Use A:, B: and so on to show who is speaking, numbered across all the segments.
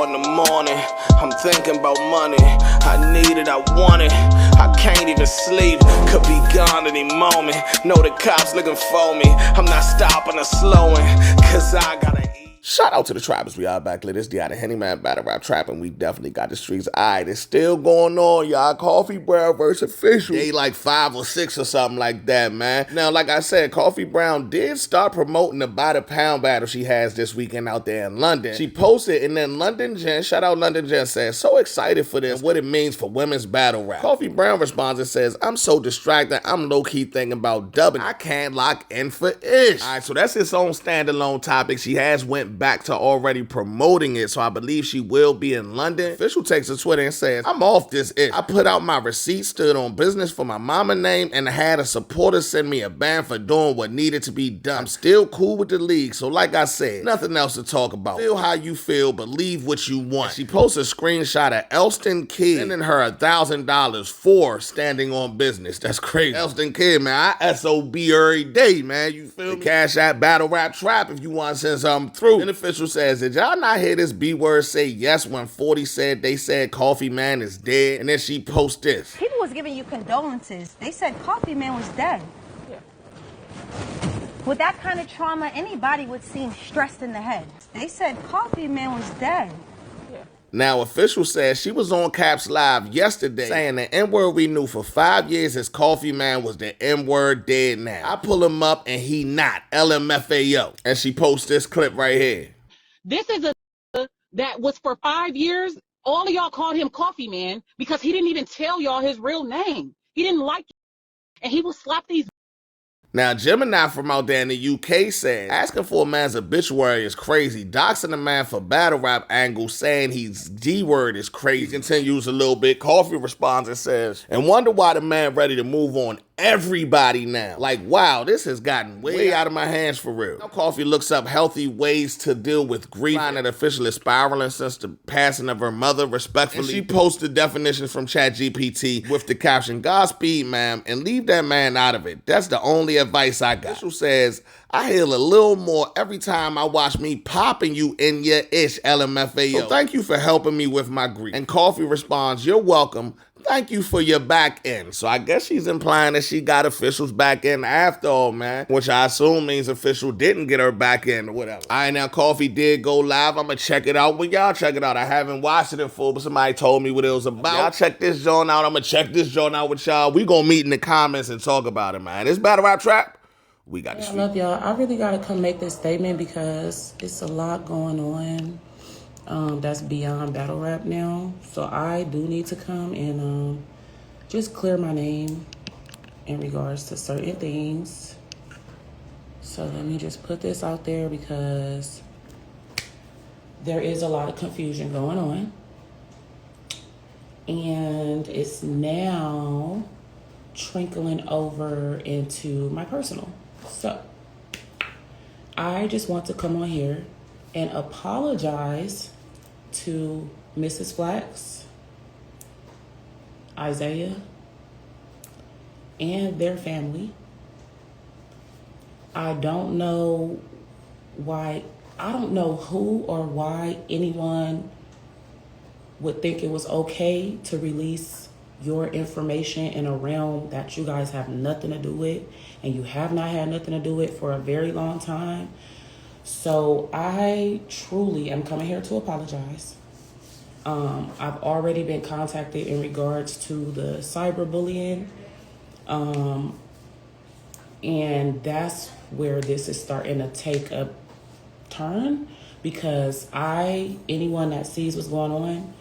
A: 4 in the morning, I'm thinking about money. I need it, I want it, I can't even sleep. Could be gone any moment, know the cops looking for me. I'm not stopping or slowing, cause I gotta eat. Shout out to the Trappers, we are back lit. It's the Out of Hennyman Battle Rap Trapping. We definitely got the streets. Alright, it's still going on, y'all. Coffee Brown versus Official. They like 5 or 6 or something like that, man. Now, like I said, Coffee Brown did start promoting the by the pound battle she has this weekend out there in London. She posted, and then London Jen, shout out London Jen, says, so excited for this, what it means for women's battle rap. Coffee Brown responds and says, I'm so distracted, I'm low-key thinking about dubbing. I can't lock in for ish. Alright, so that's its own standalone topic. She has went back to already promoting it, so I believe she will be in London. Official takes to Twitter and says, I'm off this ish. I put out my receipt, stood on business for my mama name, and had a supporter send me a band for doing what needed to be done. I'm still cool with the league, so like I said, nothing else to talk about. Feel how you feel, believe what you want. She posts a screenshot of Elston Kidd sending her $1,000 for standing on business. That's crazy. Elston Kidd, man, I SOB every day, man. You feel me? Cash App Battle Rap Trap if you want to send something through. And Official says, did y'all not hear this B-word say yes when 40 said they said Coffee Man is dead? And then she posts this.
B: People was giving you condolences. They said Coffee Man was dead. Yeah. With that kind of trauma, anybody would seem stressed in the head. They said Coffee Man was dead.
A: Now, Official says she was on Caps Live yesterday saying the N-word we knew for 5 years as Coffee Man was the N-word dead now. I pull him up and he not. LMFAO. And she posts this clip right here.
C: This is a that was for 5 years. All of y'all called him Coffee Man because he didn't even tell y'all his real name. He didn't like it. And he will slap these.
A: Now, Gemini from out there in the UK says, asking for a man's obituary is crazy. Doxing a man for battle rap angle, saying he's D-word is crazy. He continues a little bit. Coffee responds and says, and wonder why the man ready to move on everybody now. Like, wow, this has gotten way out of my hands for real. Now, Coffee looks up healthy ways to deal with grief. That Official is spiraling since the passing of her mother, respectfully. And she posted definitions from ChatGPT with the caption, Godspeed, ma'am, and leave that man out of it. That's the only advice I got. Official says, I heal a little more every time I watch me popping you in your ish, LMFAO. So thank you for helping me with my grief. And Coffee responds, you're welcome. Thank you for your back end. So I guess she's implying that she got Official's back end after all, man. Which I assume means Official didn't get her back end or whatever. All right, now Coffee did go live. I'm going to check it out. When y'all check it out, I haven't watched it in full, but somebody told me what it was about. Y'all check this joint out. I'm going to check this joint out with y'all. We going to meet in the comments and talk about it, man. This Battle Rap Trap, we got this.
D: I love y'all. I really got to come make this statement because it's a lot going on. That's beyond battle rap now. So I do need to come and just clear my name in regards to certain things. So let me just put this out there because there is a lot of confusion going on. And it's now trickling over into my personal. So I just want to come on here and apologize to Mrs. Flax, Isaiah, and their family. I don't know why, I don't know who or why anyone would think it was okay to release your information in a realm that you guys have nothing to do with, and you have not had nothing to do with for a very long time. So I truly am coming here to apologize. I've already been contacted in regards to the cyberbullying. And that's where this is starting to take a turn because anyone that sees what's going on,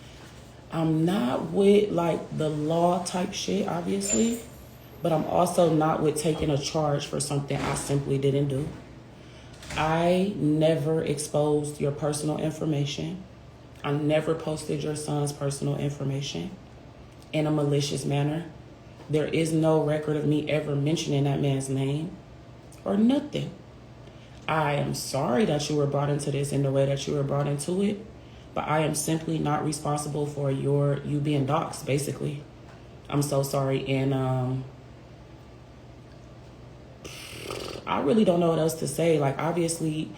D: I'm not with like the law type shit, obviously, but I'm also not with taking a charge for something I simply didn't do. I never exposed your personal information. I never posted your son's personal information in a malicious manner. There is no record of me ever mentioning that man's name or nothing. I am sorry that you were brought into this in the way that you were brought into it, but I am simply not responsible for you being doxxed, basically. I'm so sorry. And I really don't know what else to say. Like, obviously,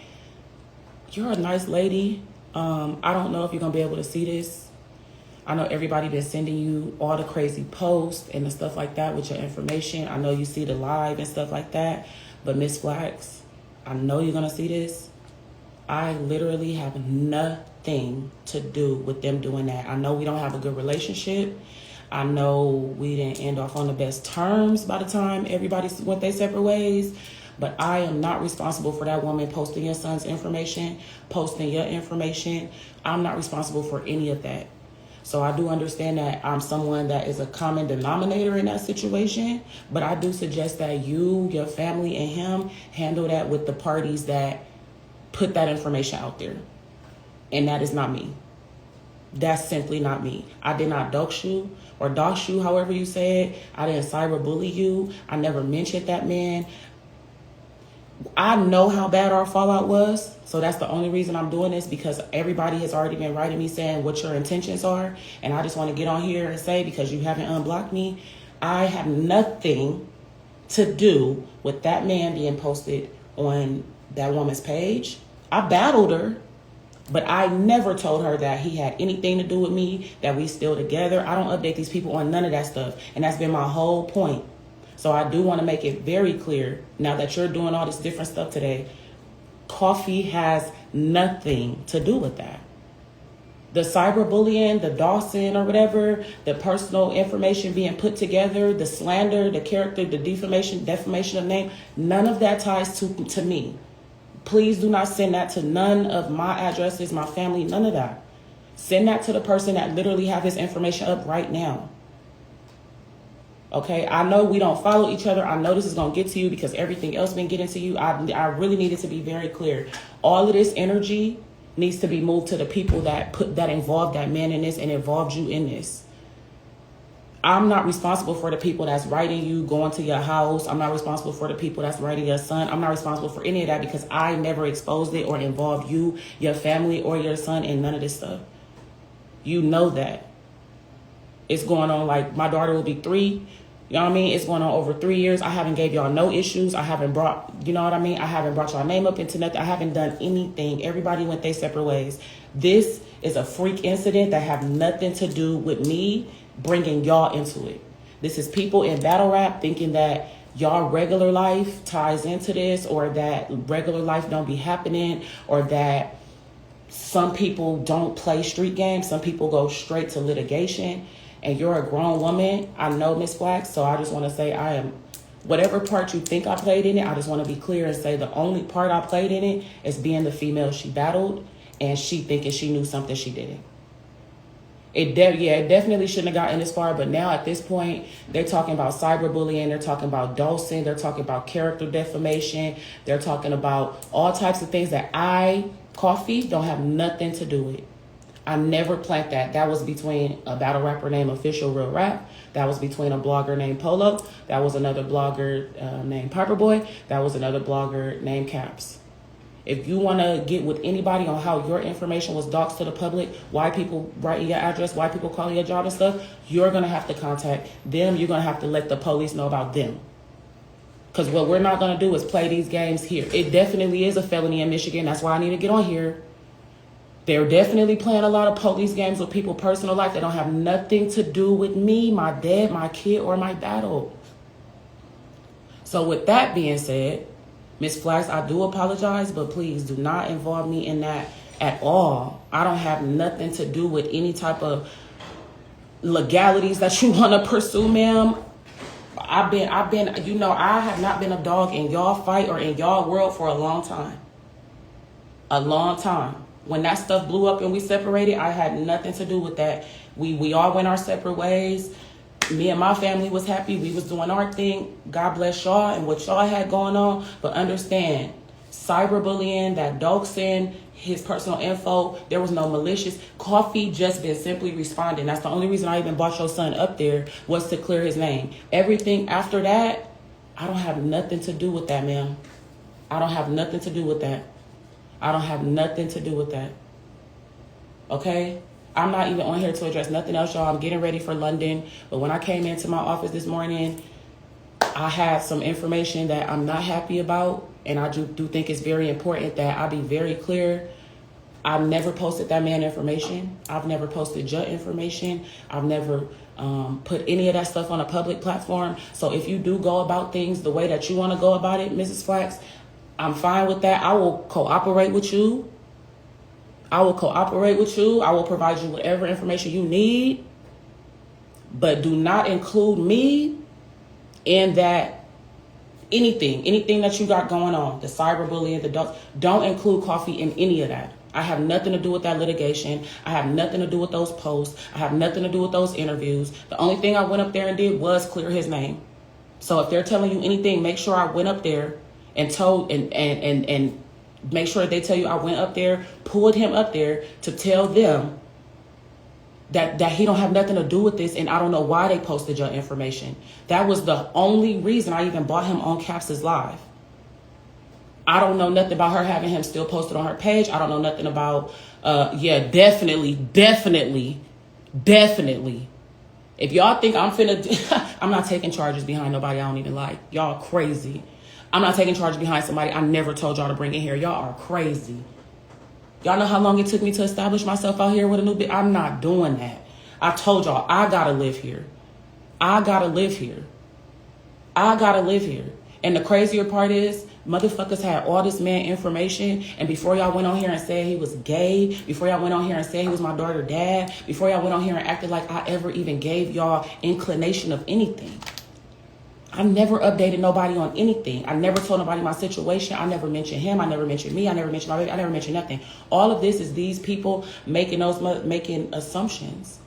D: you're a nice lady. I don't know if you're going to be able to see this. I know everybody been sending you all the crazy posts and the stuff like that with your information. I know you see the live and stuff like that. But Miss Flax, I know you're going to see this. I literally have nothing to do with them doing that. I know we don't have a good relationship. I know we didn't end off on the best terms by the time everybody went their separate ways. But I am not responsible for that woman posting your son's information, posting your information. I'm not responsible for any of that. So I do understand that I'm someone that is a common denominator in that situation, but I do suggest that you, your family, and him handle that with the parties that put that information out there. And that is not me. That's simply not me. I did not dox you or dox you, however you say it. I didn't cyberbully you. I never mentioned that man. I know how bad our fallout was, so that's the only reason I'm doing this, because everybody has already been writing me saying what your intentions are, and I just want to get on here and say, because you haven't unblocked me, I have nothing to do with that man being posted on that woman's page. I battled her, but I never told her that he had anything to do with me, that we still together. I don't update these people on none of that stuff, and that's been my whole point. So I do want to make it very clear, now that you're doing all this different stuff today, Coffee has nothing to do with that. The cyberbullying, the Dawson or whatever, the personal information being put together, the slander, the character, the defamation of name, none of that ties to me. Please do not send that to none of my addresses, my family, none of that. Send that to the person that literally have his information up right now. Okay, I know we don't follow each other. I know this is going to get to you because everything else been getting to you. I really needed to be very clear. All of this energy needs to be moved to the people that involved that man in this and involved you in this. I'm not responsible for the people that's writing you, going to your house. I'm not responsible for the people that's writing your son. I'm not responsible for any of that because I never exposed it or involved you, your family, or your son in none of this stuff. You know that. It's going on, like, my daughter will be 3. You know what I mean? It's going on over 3 years. I haven't gave y'all no issues. I haven't brought, you know what I mean? I haven't brought y'all name up into nothing. I haven't done anything. Everybody went their separate ways. This is a freak incident that have nothing to do with me bringing y'all into it. This is people in battle rap thinking that y'all regular life ties into this, or that regular life don't be happening, or that some people don't play street games. Some people go straight to litigation. And you're a grown woman. I know, Miss Flax, so I just want to say I am, whatever part you think I played in it, I just want to be clear and say the only part I played in it is being the female she battled and she thinking she knew something she didn't. It definitely shouldn't have gotten this far, but now at this point, they're talking about cyberbullying, they're talking about Dawson, they're talking about character defamation, they're talking about all types of things that I, Coffee, don't have nothing to do with. I never planned that. That was between a battle rapper named Official Real Rap. That was between a blogger named Polo. That was another blogger named Piperboy. That was another blogger named Caps. If you want to get with anybody on how your information was doxed to the public, why people write your address, why people call your job and stuff, you're going to have to contact them. You're going to have to let the police know about them. Because what we're not going to do is play these games here. It definitely is a felony in Michigan. That's why I need to get on here. They're definitely playing a lot of police games with people's personal life that don't have nothing to do with me, my dad, my kid, or my battle. So with that being said, Miss Flax, I do apologize, but please do not involve me in that at all. I don't have nothing to do with any type of legalities that you want to pursue, ma'am. I've been, you know, I have not been a dog in y'all fight or in y'all world for a long time. A long time. When that stuff blew up and we separated, I had nothing to do with that. We all went our separate ways. Me and my family was happy. We was doing our thing. God bless y'all and what y'all had going on. But understand, cyberbullying, that doxing, his personal info, there was no malicious. Coffee just been simply responding. That's the only reason I even brought your son up there, was to clear his name. Everything after that, I don't have nothing to do with that, ma'am. I don't have nothing to do with that. I don't have nothing to do with that. Okay? I'm not even on here to address nothing else, y'all. I'm getting ready for London. But when I came into my office this morning, I had some information that I'm not happy about. And I do think it's very important that I be very clear. I've never posted that man information. I've never posted Jut information. I've never put any of that stuff on a public platform. So if you do go about things the way that you want to go about it, Mrs. Flax, I'm fine with that. I will cooperate with you. I will provide you whatever information you need. But do not include me in that anything that you got going on, the cyberbullying, the dogs. Don't include Coffee in any of that. I have nothing to do with that litigation. I have nothing to do with those posts. I have nothing to do with those interviews. The only thing I went up there and did was clear his name. So if they're telling you anything, make sure I went up there and told and make sure they tell you I went up there, pulled him up there to tell them that he don't have nothing to do with this, and I don't know why they posted your information. That was the only reason I even bought him on Caps's Live. I don't know nothing about her having him still posted on her page. I don't know nothing about, definitely. If y'all think I'm finna, I'm not taking charges behind nobody I don't even like. Y'all crazy. I'm not taking charges behind somebody I never told y'all to bring in here. Y'all are crazy. Y'all know how long it took me to establish myself out here with a new bit? I'm not doing that. I told y'all, I gotta live here. And the crazier part is, motherfuckers had all this man information, and before y'all went on here and said he was gay, before y'all went on here and said he was my daughter's dad, before y'all went on here and acted like I ever even gave y'all inclination of anything. I never updated nobody on anything. I never told nobody my situation. I never mentioned him. I never mentioned me. I never mentioned my baby. I never mentioned nothing. All of this is these people making assumptions.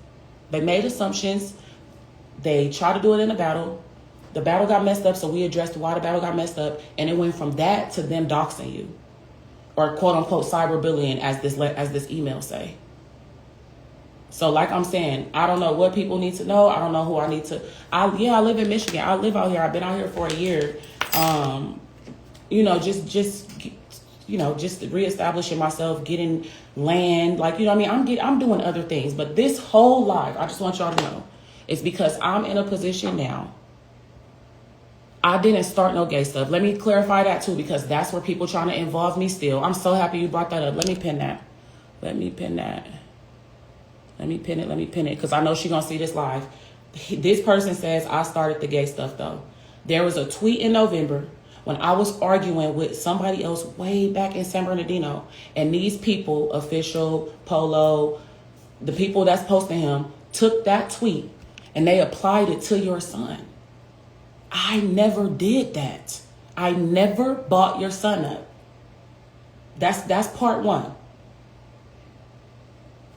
D: They made assumptions. They tried to do it in a battle. The battle got messed up, so we addressed why the battle got messed up, and it went from that to them doxing you, or quote unquote cyberbullying, as this email say. So like I'm saying, I don't know what people need to know. I don't know who I need to. I live in Michigan. I live out here. I've been out here for a year. Just reestablishing myself, getting land. Like, you know what I mean? I'm doing other things. But this whole life, I just want y'all to know, it's because I'm in a position now. I didn't start no gay stuff. Let me clarify that too, because that's where people trying to involve me still. I'm so happy you brought that up. Let me pin that. Let me pin it, because I know she's going to see this live. This person says, I started the gay stuff, though. There was a tweet in November when I was arguing with somebody else way back in San Bernardino, and these people, Official, Polo, the people that's posting him, took that tweet and they applied it to your son. I never did that. I never bought your son up. That's part one.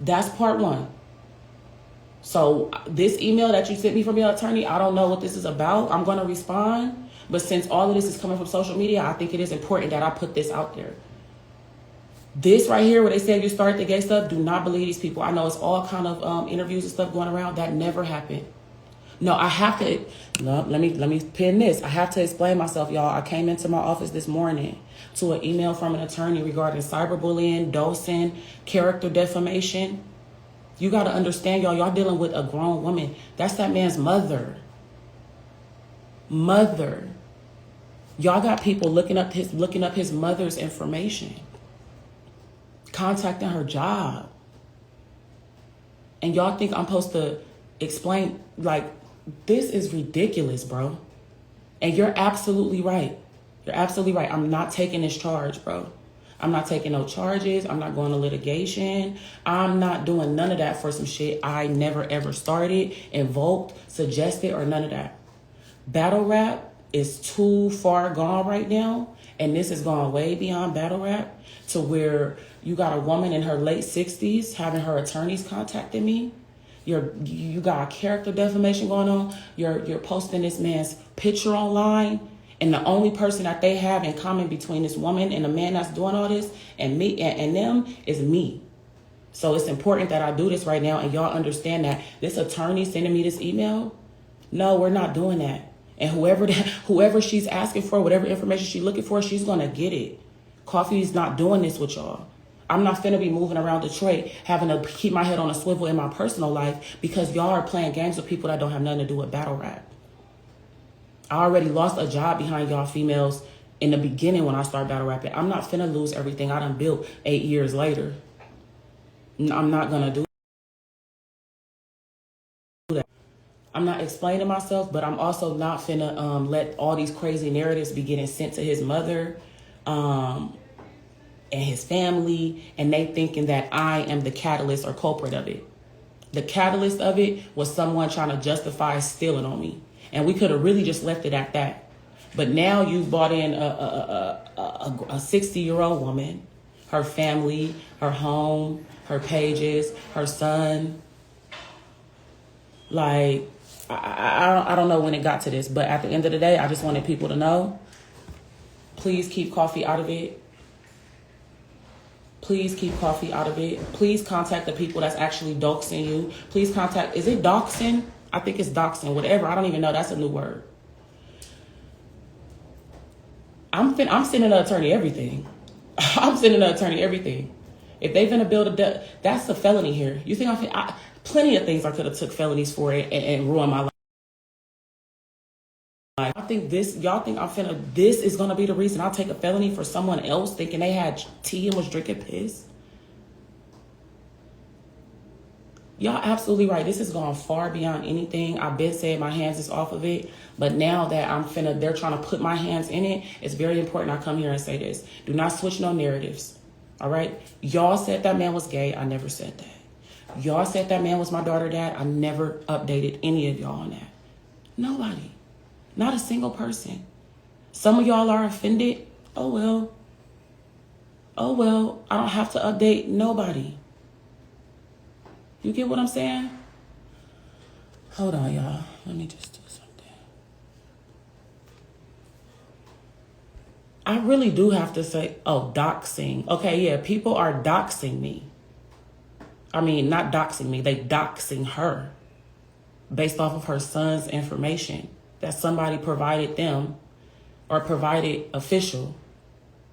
D: That's part one. So this email that you sent me from your attorney, I don't know what this is about. I'm going to respond. But since all of this is coming from social media, I think it is important that I put this out there. This right here, where they said you started the gay stuff, do not believe these people. I know it's all kind of interviews and stuff going around. That never happened. No, I have to. No, let me pin this. I have to explain myself, y'all. I came into my office this morning to an email from an attorney regarding cyberbullying, dosing, character defamation. You got to understand, y'all dealing with a grown woman. That's that man's mother. Y'all got people looking up his mother's information, contacting her job. And y'all think I'm supposed to explain, like, this is ridiculous, bro. And you're absolutely right. I'm not taking this charge, bro. I'm not taking no charges. I'm not going to litigation. I'm not doing none of that for some shit I never ever started, invoked, suggested, or none of that. Battle rap is too far gone right now. And this has gone way beyond battle rap to where you got a woman in her late 60s having her attorneys contacting me. You got character defamation going on. You're posting this man's picture online, and the only person that they have in common between this woman and the man that's doing all this and me and them is me. So it's important that I do this right now, and y'all understand that this attorney sending me this email, no, we're not doing that. And whoever she's asking for, whatever information she's looking for, she's gonna get it. Coffee's not doing this with y'all. I'm not finna be moving around Detroit having to keep my head on a swivel in my personal life because y'all are playing games with people that don't have nothing to do with battle rap. I already lost a job behind y'all females in the beginning when I started battle rapping. I'm not finna lose everything I done built 8 years later. I'm not gonna do that. I'm not explaining myself, but I'm also not finna let all these crazy narratives be getting sent to his mother and his family, and they thinking that I am the catalyst or culprit of it. The catalyst of it was someone trying to justify stealing on me, and we could have really just left it at that. But now you've brought in a 60-year-old woman, her family, her home, her pages, her son. Like, I don't know when it got to this, but at the end of the day, I just wanted people to know, please keep Coffee out of it. Please keep Coffee out of it. Please contact the people that's actually doxing you. Please contact, is it doxing? I think it's doxing, whatever. I don't even know. That's a new word. I'm sending the attorney everything. I'm sending the attorney everything. If they're going to build that's a felony here. You think plenty of things I could have took felonies for it and ruined my life. I think y'all think this is going to be the reason I'll take a felony for someone else thinking they had tea and was drinking piss. Y'all absolutely right. This has gone far beyond anything. I've been saying my hands is off of it. But now that they're trying to put my hands in it, it's very important I come here and say this. Do not switch no narratives. All right? Y'all said that man was gay. I never said that. Y'all said that man was my daughter dad. I never updated any of y'all on that. Nobody. Not a single person. Some of y'all are offended. Oh, well. Oh, well. I don't have to update nobody. You get what I'm saying? Hold on, y'all. Let me just do something. I really do have to say, doxing. Okay, yeah, people are doxing me. I mean, not doxing me. They doxing her based off of her son's information that somebody provided them or provided official.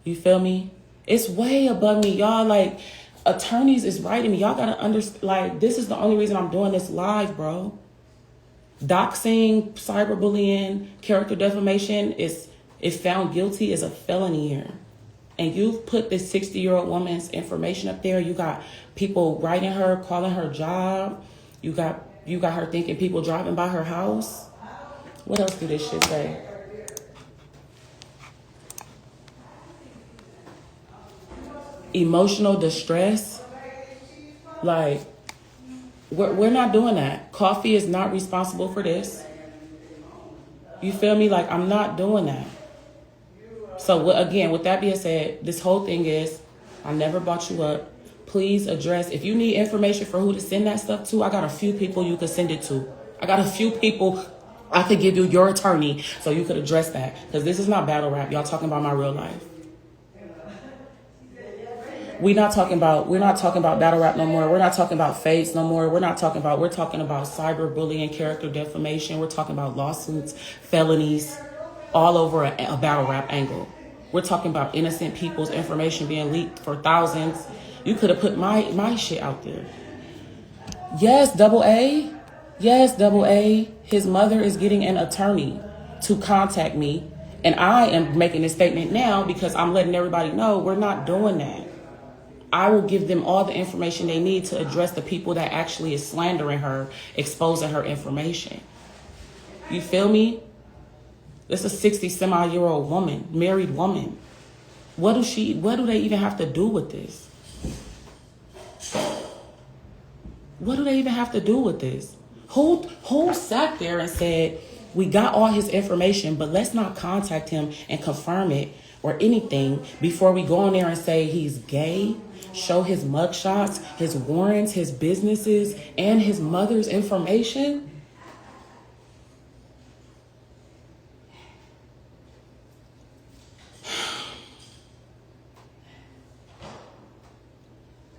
D: You feel me? It's way above me. Y'all, like, attorneys is writing me. Y'all gotta understand, like, this is the only reason I'm doing this live, bro. Doxing, cyberbullying, character defamation is, if found guilty, is a felony here. And you've put this 60-year-old woman's information up there. You got people writing her, calling her job. You got her thinking people driving by her house. What else do this shit say? Emotional distress. Like, we're not doing that. Coffee is not responsible for this. You feel me? Like, I'm not doing that. So again, with that being said, this whole thing is, I never brought you up. Please address, if you need information for who to send that stuff to, I got a few people you could send it to. I got a few people I could give you your attorney so you could address that. Because this is not battle rap. Y'all talking about my real life. We're not talking about battle rap no more. We're not talking about fades no more. We're talking about cyberbullying, character defamation. We're talking about lawsuits, felonies, all over a battle rap angle. We're talking about innocent people's information being leaked for thousands. You could have put my shit out there. Yes, double A. Yes, double A. His mother is getting an attorney to contact me. And I am making this statement now because I'm letting everybody know we're not doing that. I will give them all the information they need to address the people that actually is slandering her, exposing her information. You feel me? This is a 60-some-odd-year-old woman, married woman. What do they even have to do with this? What do they even have to do with this? Who sat there and said, we got all his information, but let's not contact him and confirm it or anything before we go on there and say he's gay, show his mugshots, his warrants, his businesses, and his mother's information?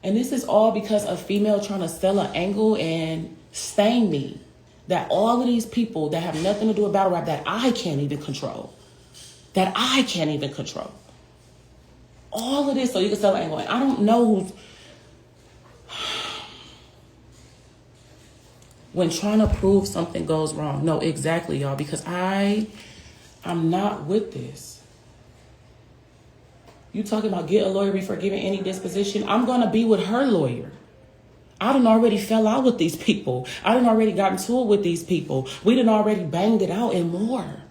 D: And this is all because a female trying to sell an angle and stain me. That all of these people that have nothing to do with battle rap that I can't even control. All of this so you can sell an angle. And I don't know who's... When trying to prove something goes wrong. No, exactly, y'all. Because I'm not with this. You talking about get a lawyer before giving any disposition? I'm going to be with her lawyer. I done already fell out with these people. I done already got into it with these people. We done already banged it out and more.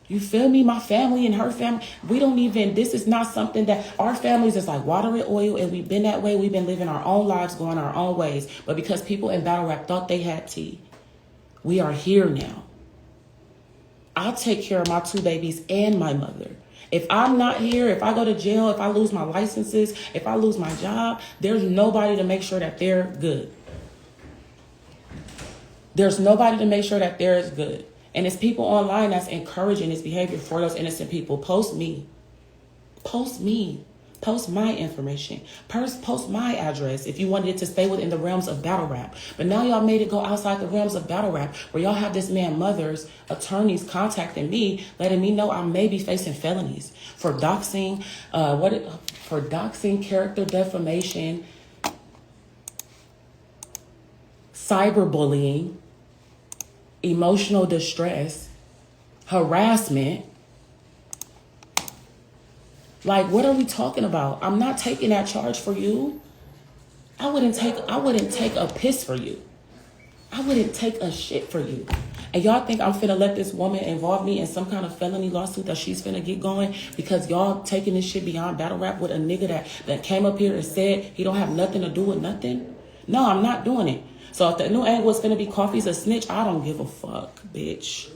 D: You feel me? My family and her family, we don't even, this is not something that our families is like water and oil, and we've been that way. We've been living our own lives, going our own ways. But because people in battle rap thought they had tea, we are here now. I'll take care of my 2 babies and my mother. If I'm not here, if I go to jail, if I lose my licenses, if I lose my job, there's nobody to make sure that they're good. There's nobody to make sure that they're good. And it's people online that's encouraging this behavior for those innocent people. Post me. Post me. Post my information. Post my address if you wanted it to stay within the realms of battle rap. But now y'all made it go outside the realms of battle rap, where y'all have this man mother's attorneys contacting me, letting me know I may be facing felonies for doxing, for doxing, character defamation, cyberbullying, emotional distress, harassment. Like, what are we talking about? I'm not taking that charge for you. I wouldn't take a piss for you. I wouldn't take a shit for you. And y'all think I'm finna let this woman involve me in some kind of felony lawsuit that she's finna get going because y'all taking this shit beyond battle rap with a nigga that came up here and said he don't have nothing to do with nothing? No, I'm not doing it. So if the new angle is finna be Coffee's a snitch, I don't give a fuck, bitch.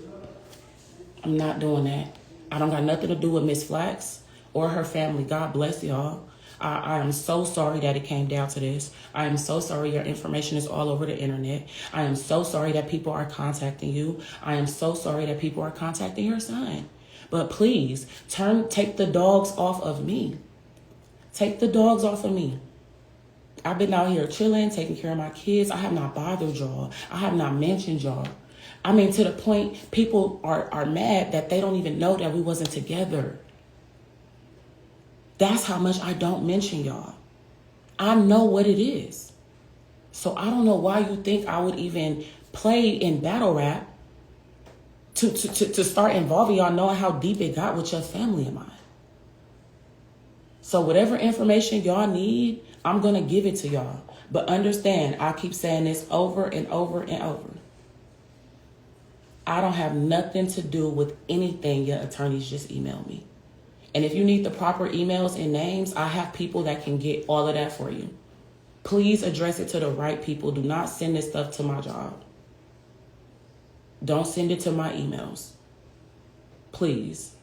D: I'm not doing that. I don't got nothing to do with Miss Flax or her family. God bless y'all. I am so sorry that it came down to this. I am so sorry your information is all over the internet. I am so sorry that people are contacting you. I am so sorry that people are contacting your son. But please, take the dogs off of me. Take the dogs off of me. I've been out here chilling, taking care of my kids. I have not bothered y'all. I have not mentioned y'all. I mean, to the point people are mad that they don't even know that we wasn't together. That's how much I don't mention y'all. I know what it is. So I don't know why you think I would even play in battle rap to start involving y'all, knowing how deep it got with your family and mine. So whatever information y'all need, I'm going to give it to y'all. But understand, I keep saying this over and over and over. I don't have nothing to do with anything your attorneys just emailed me. And if you need the proper emails and names, I have people that can get all of that for you. Please address it to the right people. Do not send this stuff to my job. Don't send it to my emails. Please.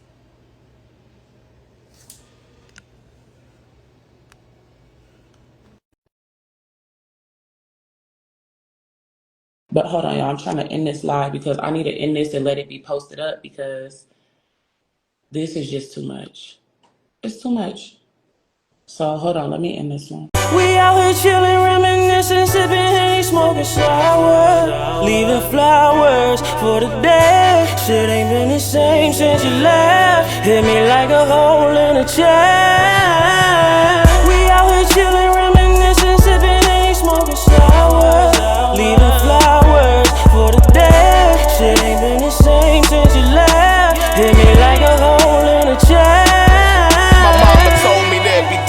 D: But hold on, y'all. I'm trying to end this live because I need to end this and let it be posted up because this is just too much. It's too much. So hold on, let me end this one.
E: We out here chillin', reminiscing, sippin' Henny, smoking sour, leaving flowers for the day. Shit ain't been the same since you left. Hit me like a hole in a chair. We out here chillin', reminiscing, sippin' Henny, smoking sour, leaving flowers for the day. Shit ain't been the same since you left. Hit me like a hole in a chair.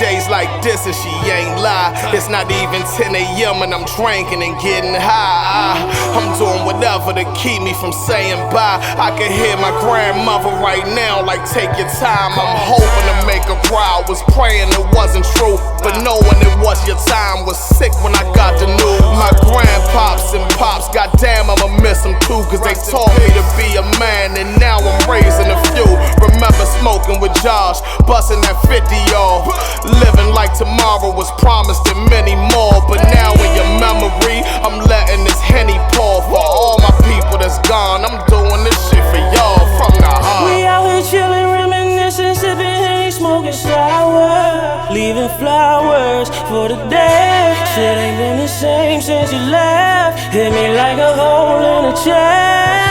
A: Days like this and she ain't lie. It's not even 10 a.m. and I'm drinking and getting high. I'm doing whatever to keep me from saying bye. I can hear my grandmother right now like take your time. I'm hoping to make her cry. I was praying it wasn't true, but knowing it was your time was sick when I got the news. My grandpops and pops, goddamn I'ma miss them too, cause they taught me to be a man and now I'm raising a few. Remember smoking with Josh, busting that 50 y'all. Living like tomorrow was promised and many more. But now in your memory, I'm letting this Henny pour. For all my people that's gone, I'm doing this shit for y'all from the heart.
E: We out here chillin', reminiscing, sippin' Henny, smoking sour, leaving flowers for the day. Shit ain't been the same since you left. Hit me like a hole in a chair.